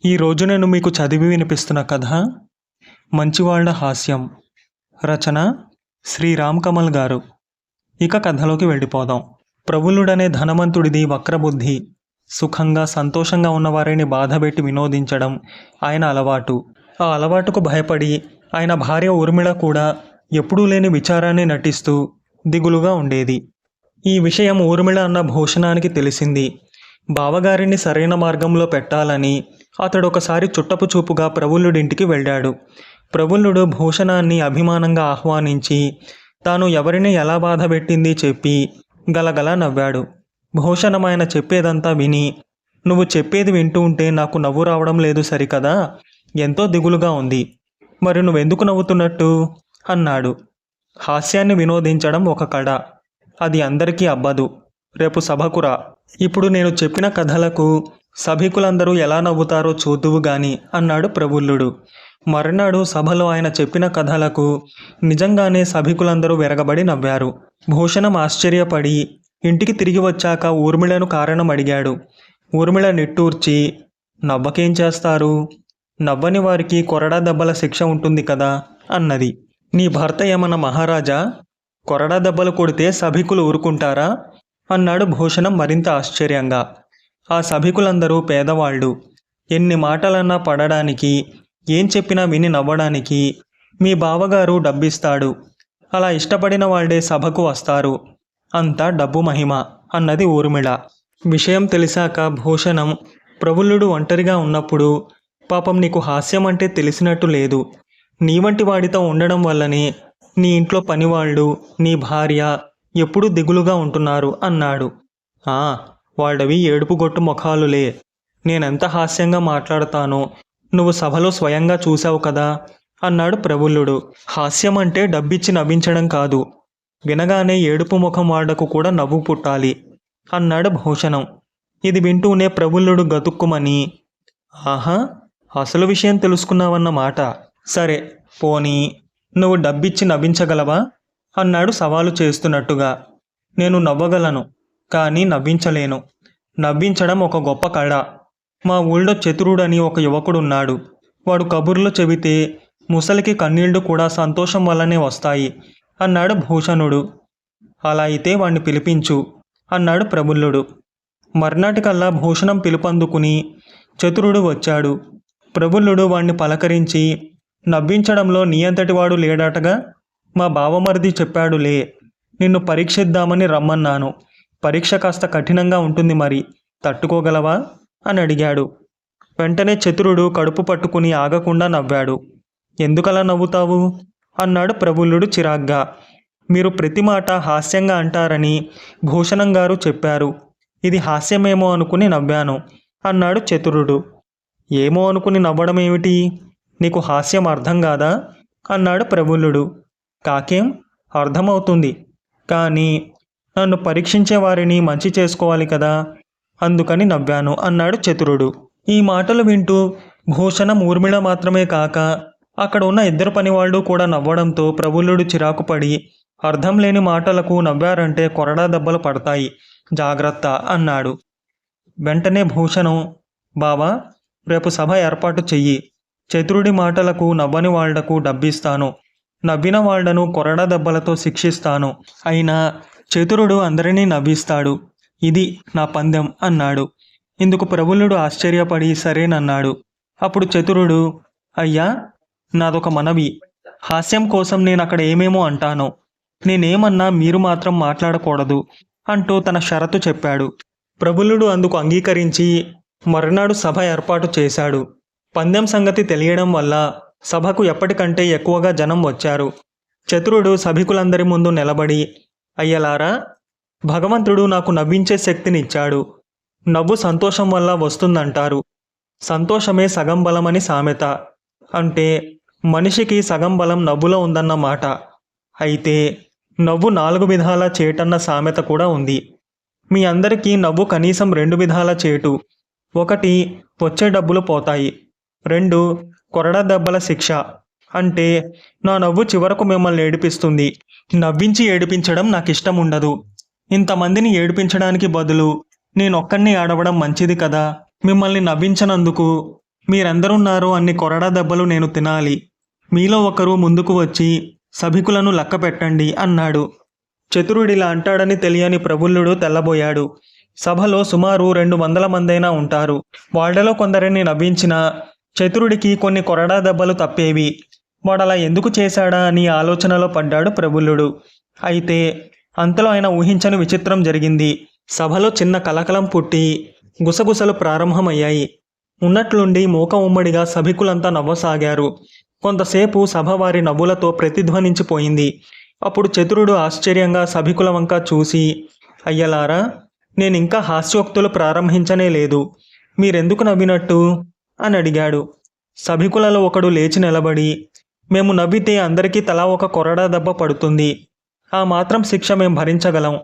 ఈరోజు నేను మీకు చదివి వినిపిస్తున్న కథ మంచివాళ్ల హాస్యం. రచన శ్రీ రామ్ కమల్ గారు. ఇక కథలోకి వెళ్ళిపోదాం. ప్రబులుడనే ధనవంతుడిది వక్రబుద్ధి. సుఖంగా సంతోషంగా ఉన్నవారిని బాధపెట్టి వినోదించడం ఆయన అలవాటు. ఆ అలవాటుకు భయపడి ఆయన భార్య ఊర్మిళ కూడా ఎప్పుడూ లేని విచారాన్ని నటిస్తూ దిగులుగా ఉండేది. ఈ విషయం ఊర్మిళ అన్న భూషణానికి తెలిసింది. బావగారిని సరైన మార్గంలో పెట్టాలని అతడు ఒకసారి చుట్టపు చూపుగా ప్రబుల్లుడింటికి వెళ్ళాడు. ప్రబుల్లుడు భూషణాన్ని అభిమానంగా ఆహ్వానించి తాను ఎవరిని ఎలా బాధపెట్టింది చెప్పి గలగలా నవ్వాడు. భూషణం ఆయన చెప్పేదంతా విని, నువ్వు చెప్పేది వింటూ ఉంటే నాకు నవ్వు రావడం లేదు సరికదా, ఎంతో దిగులుగా ఉంది. మరి నువ్వెందుకు నవ్వుతున్నట్టు అన్నాడు. హాస్యాన్ని వినోదించడం ఒక కళ, అది అందరికీ అబ్బదు. రేపు సభకురా, ఇప్పుడు నేను చెప్పిన కథలకు సభికులందరూ ఎలా నవ్వుతారో చూద్దువు గాని అన్నాడు ప్రబుల్లుడు. మర్నాడు సభలో ఆయన చెప్పిన కథలకు నిజంగానే సభికులందరూ వెరగబడి నవ్వారు. భూషణం ఆశ్చర్యపడి ఇంటికి తిరిగి వచ్చాక ఊర్మిళను కారణం అడిగాడు. ఊర్మిళ నిట్టూర్చి, నవ్వకేం చేస్తారు, నవ్వని వారికి కొరడా దెబ్బల శిక్ష ఉంటుంది కదా అన్నది. నీ భర్త ఏమన్నా మహారాజా, కొరడా దెబ్బలు కొడితే సభికులు ఊరుకుంటారా అన్నాడు భూషణం మరింత ఆశ్చర్యంగా. ఆ సభికులందరూ పేదవాళ్ళు, ఎన్ని మాటలన్నా పడడానికి, ఏం చెప్పినా విని నవ్వడానికి మీ బావగారు డబ్బిస్తాడు, అలా ఇష్టపడిన వాళ్ళే సభకు వస్తారు, అంతా డబ్బు మహిమ అన్నది ఊర్మిళ. విషయం తెలిసాక భూషణం, ప్రబుల్లుడు ఒంటరిగా ఉన్నప్పుడు పాపం నీకు హాస్యం అంటే తెలిసినట్టు లేదు, నీ వంటి వాడితో ఉండడం వల్లనే నీ ఇంట్లో పనివాళ్ళు నీ భార్య ఎప్పుడూ దిగులుగా ఉంటున్నారు అన్నాడు. వాళ్ళవి ఏడుపుగొట్టు ముఖాలులే, నేనెంత హాస్యంగా మాట్లాడతానో నువ్వు సభలో స్వయంగా చూశావు కదా అన్నాడు ప్రబుల్లుడు. హాస్యం అంటే డబ్బిచ్చి నవ్వించడం కాదు, వినగానే ఏడుపు ముఖం వాళ్లకు కూడా నవ్వు పుట్టాలి అన్నాడు భూషణం. ఇది వింటూనే ప్రబుల్లుడు గతుక్కుమని, ఆహా, అసలు విషయం తెలుసుకున్నావన్న మాట, సరే పోనీ నువ్వు డబ్బిచ్చి నవ్వించగలవా అన్నాడు సవాలు చేస్తున్నట్టుగా. నేను నవ్వగలను కానీ నవ్వించలేను, నవ్వించడం ఒక గొప్ప కళ. మా ఊళ్ళో చతురుడని ఒక యువకుడున్నాడు, వాడు కబుర్లు చెబితే ముసలికి కన్నీళ్లు కూడా సంతోషం వల్లనే వస్తాయి అన్నాడు భూషణుడు. అలా అయితే వాణ్ణి పిలిపించు అన్నాడు ప్రబుల్లుడు. మర్నాటికల్లా భూషణం పిలుపందుకుని చతురుడు వచ్చాడు. ప్రబుల్లుడు వాణ్ణి పలకరించి, నవ్వించడంలో నీ అంతటివాడు లేడాటగా, మా బావమరిది చెప్పాడులే, నిన్ను పరీక్షిద్దామని రమ్మన్నాను, పరీక్ష కాస్త కఠినంగా ఉంటుంది, మరి తట్టుకోగలవా అని అడిగాడు. వెంటనే చతురుడు కడుపు పట్టుకుని ఆగకుండా నవ్వాడు. ఎందుకలా నవ్వుతావు అన్నాడు ప్రబుల్లుడు చిరాగ్గా. మీరు ప్రతి మాట హాస్యంగా అంటారని భూషణం గారు చెప్పారు, ఇది హాస్యమేమో అనుకుని నవ్వాను అన్నాడు చతురుడు. ఏమో అనుకుని నవ్వడం ఏమిటి, నీకు హాస్యం అర్థం కాదా అన్నాడు ప్రబుల్లుడు. కాకేం, అర్థమవుతుంది, కానీ నన్ను పరీక్షించే వారిని మంచి చేసుకోవాలి కదా, అందుకని నవ్వాను అన్నాడు చతురుడు. ఈ మాటలు వింటూ భూషణం ఊర్మిళ మాత్రమే కాక అక్కడ ఉన్న ఇద్దరు పనివాళ్ళు కూడా నవ్వడంతో ప్రబుల్లుడు చిరాకుపడి, అర్థం లేని మాటలకు నవ్వారంటే కొరడా దెబ్బలు పడతాయి, జాగ్రత్త అన్నాడు. వెంటనే భూషణం, బావా రేపు సభ ఏర్పాటు చెయ్యి, చతురుడి మాటలకు నవ్వని వాళ్లకు డబ్బిస్తాను, నవ్విన వాళ్లను కొరడా దెబ్బలతో శిక్షిస్తాను, అయినా చతురుడు అందరినీ నవ్విస్తాడు, ఇది నా పందెం అన్నాడు. ఇందుకు ప్రబుల్లుడు ఆశ్చర్యపడి సరేనన్నాడు. అప్పుడు చతురుడు, అయ్యా నాదొక మనవి, హాస్యం కోసం నేను అక్కడ ఏమేమో అంటాను, నేనేమన్నా మీరు మాత్రం మాట్లాడకూడదు అంటూ తన షరతు చెప్పాడు. ప్రబుల్లుడు అందుకు అంగీకరించి మరునాడు సభ ఏర్పాటు చేశాడు. పందెం సంగతి తెలియడం వల్ల సభకు ఎప్పటికంటే ఎక్కువగా జనం వచ్చారు. చతురుడు సభికులందరి ముందు నిలబడి, అయ్యలారా, భగవంతుడు నాకు నవ్వించే శక్తినిచ్చాడు, నవ్వు సంతోషం వల్ల వస్తుందంటారు, సంతోషమే సగం బలమని సామెత, అంటే మనిషికి సగం బలం నవ్వులో ఉందన్నమాట. అయితే నవ్వు 4 విధాల చేటన్న సామెత కూడా ఉంది. మీ అందరికీ నవ్వు కనీసం 2 విధాల చేటు. 1, వచ్చే డబ్బులు పోతాయి, 2, కొరడా దెబ్బల శిక్ష, అంటే నా నవ్వు చివరకు మిమ్మల్ని ఏడిపిస్తుంది, నవ్వించి ఏడిపించడం నాకు ఇష్టం ఉండదు, ఇంతమందిని ఏడిపించడానికి బదులు నేనొక్కడిని ఆడవడం మంచిది కదా, మిమ్మల్ని నవ్వించనందుకు మీరెందరున్నారో అన్ని కొరడా దెబ్బలు నేను తినాలి. మీలో ఒకరు ముందుకు వచ్చి సభికులను లక్క పెట్టండి అన్నాడు. చతురుడిలా అంటాడని తెలియని ప్రబుల్లుడు తెల్లబోయాడు. సభలో సుమారు 200 మందైనా ఉంటారు. వాళ్ళలో కొందరిని నవ్వించిన చతురుడికి కొన్ని కొరడా దెబ్బలు తప్పేవి. వాడలా ఎందుకు చేశాడా అని ఆలోచనలో పడ్డాడు ప్రబుల్లుడు. అయితే అంతలో ఆయన ఊహించని విచిత్రం జరిగింది. సభలో చిన్న కలకలం పుట్టి గుసగుసలు ప్రారంభమయ్యాయి. ఉన్నట్లుండి మూక ఉమ్మడిగా సభికులంతా నవ్వసాగారు. కొంతసేపు సభ వారి నవ్వులతో ప్రతిధ్వనించిపోయింది. అప్పుడు చతురుడు ఆశ్చర్యంగా సభికుల వంక చూసి, అయ్యలారా, నేనింకా హాస్యోక్తులు ప్రారంభించనే లేదు. మీరెందుకు నవ్వినట్టు అని అడిగాడు. సభికులలో ఒకడు లేచి నిలబడి, మేము నవ్వితే అందరికీ తలా ఒక కొరడా దెబ్బ పడుతుంది. ఆ మాత్రం శిక్ష మేం భరించగలం.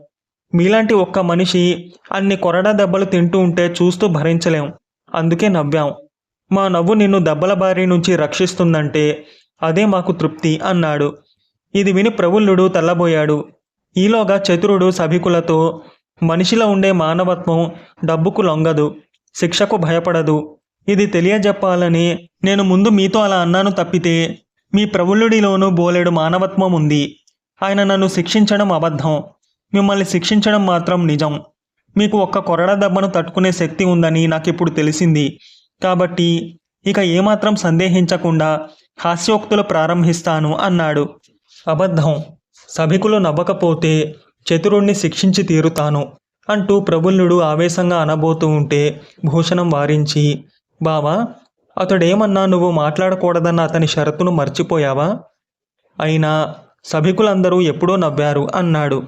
మీలాంటి ఒక్క మనిషి అన్ని కొరడా దెబ్బలు తింటూ ఉంటే చూస్తూ భరించలేం. అందుకే నవ్వాం. మా నవ్వు నిన్ను దెబ్బల బారి నుంచి రక్షిస్తుందంటే అదే మాకు తృప్తి అన్నాడు. ఇది విని ప్రబుల్లుడు తెల్లబోయాడు. ఈలోగా చతురుడు సభికులతో, మనిషిలో ఉండే మానవత్వం డబ్బుకు లొంగదు, శిక్షకు భయపడదు. ఇది తెలియజెప్పాలని నేను ముందు మీతో అలా అన్నాను తప్పితే మీ ప్రబుల్లుడిలోనూ బోలెడు మానవత్వం ఉంది. ఆయన నన్ను శిక్షించడం అబద్ధం, మిమ్మల్ని శిక్షించడం మాత్రం నిజం. మీకు ఒక్క కొరడా దెబ్బను తట్టుకునే శక్తి ఉందని నాకిప్పుడు తెలిసింది. కాబట్టి ఇక ఏమాత్రం సందేహించకుండా హాస్యోక్తులు ప్రారంభిస్తాను అన్నాడు. అబద్ధం, సభికులు నవ్వకపోతే చతురుణ్ణి శిక్షించి తీరుతాను అంటూ ప్రబుల్లుడు ఆవేశంగా అనబోతూ ఉంటే భూషణం వారించి, బావా, అతడేమన్నా నువ్వు మాట్లాడకూడదన్న అతని షరతును మర్చిపోయావా? అయినా సభికులందరూ ఎప్పుడో నవ్వారు అన్నాడు.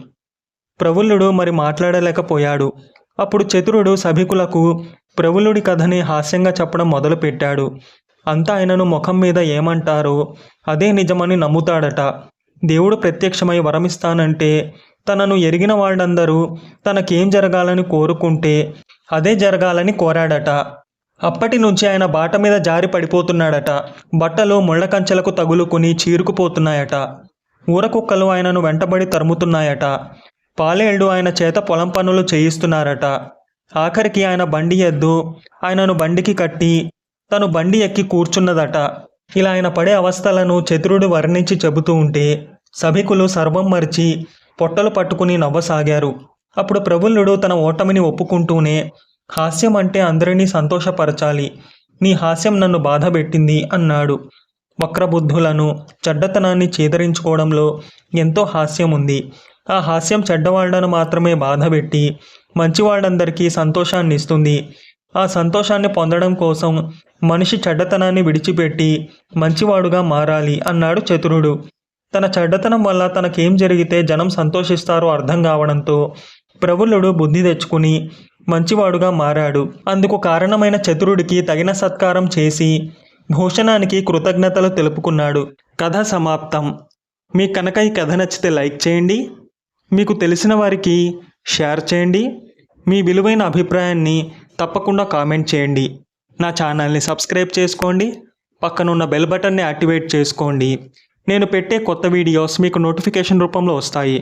ప్రబుల్లుడు మరి మాట్లాడలేకపోయాడు. అప్పుడు చతురుడు సభికులకు ప్రబుల్లుడి కథని హాస్యంగా చెప్పడం మొదలుపెట్టాడు. అంతా ఆయనను ముఖం మీద ఏమంటారో అదే నిజమని నమ్ముతాడట. దేవుడు ప్రత్యక్షమై వరమిస్తానంటే తనను ఎరిగిన వాళ్ళందరూ తనకేం జరగాలని కోరుకుంటే అదే జరగాలని కోరాడట. అప్పటి నుంచి ఆయన బాట మీద జారి పడిపోతున్నాడట. బట్టలు ముళ్ళ కంచెలకు తగులుకుని చీరుకుపోతున్నాయట. ఊరకుక్కలు ఆయనను వెంటబడి తరుముతున్నాయట. పాలేళ్లు ఆయన చేత పొలం పనులు చేయిస్తున్నారట. ఆఖరికి ఆయన బండి ఎద్దు ఆయనను బండికి కట్టి తను బండి ఎక్కి కూర్చున్నదట. ఇలా ఆయన పడే అవస్థలను చతురుడు వర్ణించి చెబుతూ ఉంటే సభికులు సర్వం మరిచి పొట్టలు పట్టుకుని నవ్వసాగారు. అప్పుడు ప్రబుల్లుడు తన ఓటమిని ఒప్పుకుంటూనే, హాస్యం అంటే అందరినీ సంతోషపరచాలి. నీ హాస్యం నన్ను బాధపెట్టింది అన్నాడు. వక్రబుద్ధులను, చెడ్డతనాన్ని చేదరించుకోవడంలో ఎంతో హాస్యం ఉంది. ఆ హాస్యం చెడ్డవాళ్లను మాత్రమే బాధపెట్టి మంచివాళ్ళందరికీ సంతోషాన్ని ఇస్తుంది. ఆ సంతోషాన్ని పొందడం కోసం మనిషి చెడ్డతనాన్ని విడిచిపెట్టి మంచివాడుగా మారాలి అన్నాడు చతురుడు. తన చెడ్డతనం వల్ల తనకేం జరిగితే జనం సంతోషిస్తారో అర్థం కావడంతో ప్రబుల్లుడు బుద్ధి తెచ్చుకుని మంచివాడుగా మారాడు. అందుకు కారణమైన చతురుడికి తగిన సత్కారం చేసి భూషణానికి కృతజ్ఞతలు తెలుపుకున్నాడు. కథ సమాప్తం. మీకు కనుక ఈ కథ నచ్చితే లైక్ చేయండి, మీకు తెలిసిన వారికి షేర్ చేయండి. మీ విలువైన అభిప్రాయాన్ని తప్పకుండా కామెంట్ చేయండి. నా ఛానల్ని సబ్స్క్రైబ్ చేసుకోండి. పక్కనున్న బెల్ బటన్ని యాక్టివేట్ చేసుకోండి. నేను పెట్టే కొత్త వీడియోస్ మీకు నోటిఫికేషన్ రూపంలో వస్తాయి.